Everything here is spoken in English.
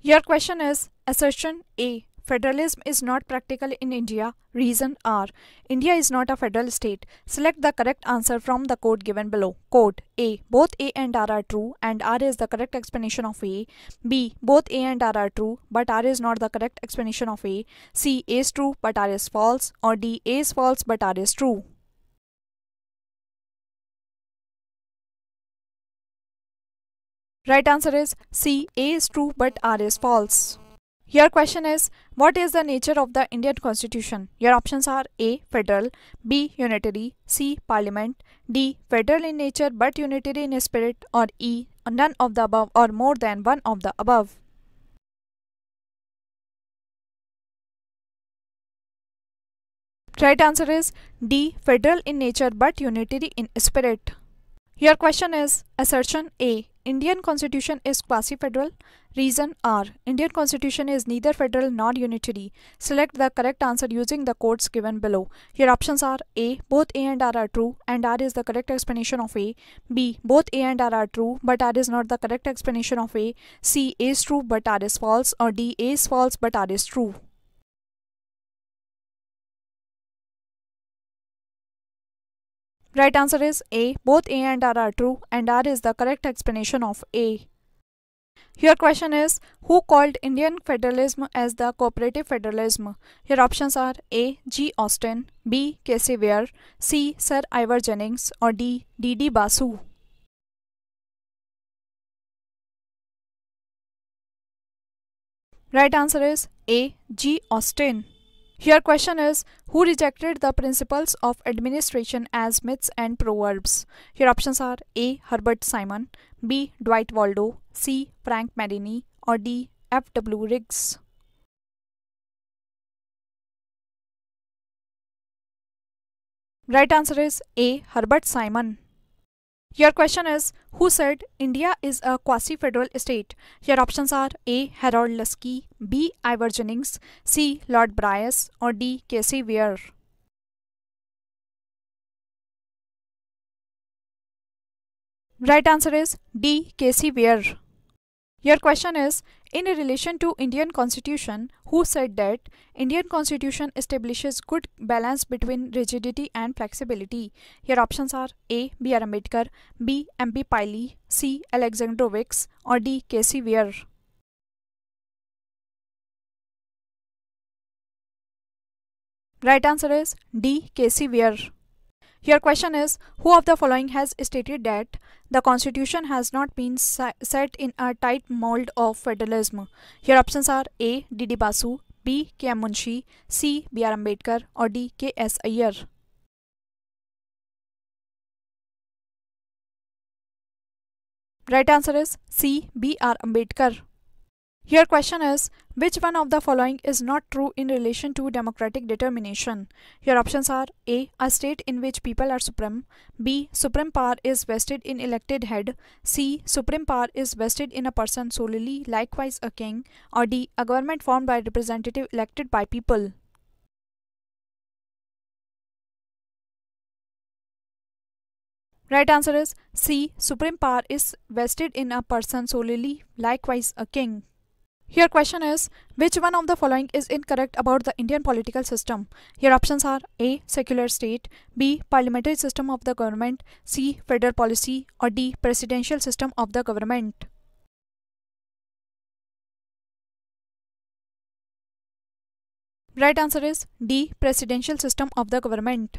Your question is assertion A. Federalism is not practical in India. Reason R. India is not a federal state. Select the correct answer from the code given below. Code A. Both A and R are true and R is the correct explanation of A. B. Both A and R are true but R is not the correct explanation of A. C. A is true but R is false. Or D. A is false but R is true. Right answer is C. A is true but R is false. Your question is, what is the nature of the Indian Constitution? Your options are A. Federal, B. Unitary, C. Parliament, D. Federal in nature but unitary in spirit, or E. None of the above or more than one of the above. Right answer is D. Federal in nature but unitary in spirit. Your question is assertion A. Indian Constitution is quasi-federal. Reason R. Indian Constitution is neither federal nor unitary. Select the correct answer using the codes given below. Your options are A. Both A and R are true and R is the correct explanation of A. B. Both A and R are true but R is not the correct explanation of A. C. A is true but R is false. Or D. A is false but R is true. Right answer is A. Both A and R are true and R is the correct explanation of A. Your question is, who called Indian federalism as the cooperative federalism? Your options are A. G. Austin, B. Casey Ware, C. Sir Ivor Jennings, or D. D. Basu. Right answer is A. G. Austin. Your question is, who rejected the principles of administration as myths and proverbs? Your options are A. Herbert Simon, B. Dwight Waldo, C. Frank Marini, or D. F. W. Riggs. Right answer is A. Herbert Simon. Your question is, who said India is a quasi-federal state? Your options are A. Harold Lasky, B. Ivor Jennings, C. Lord Bryce, or D. Casey Ware. Right answer is D. Casey Ware. Your question is, in relation to Indian Constitution, who said that Indian Constitution establishes good balance between rigidity and flexibility? Your options are A. B. R. Ambedkar, B. M. P. Piley, C. Alexander Wicks, or D. Casey Ware. Right answer is D. Casey Ware. Your question is, who of the following has stated that the constitution has not been set in a tight mold of federalism? Your options are A. D. Basu, B. K. M. Munshi, C. B. R. Ambedkar, or D. K. S. Iyer. Right answer is C. B. R. Ambedkar. Your question is, which one of the following is not true in relation to democratic determination? Your options are A. A state in which people are supreme, B. Supreme power is vested in elected head, C. Supreme power is vested in a person solely, likewise a king, or D. A government formed by representative elected by people. Right answer is C. Supreme power is vested in a person solely, likewise a king. Your question is, which one of the following is incorrect about the Indian political system? Your options are A. Secular state, B. Parliamentary system of the government, C. Federal policy, or D. Presidential system of the government. Right answer is D. Presidential system of the government.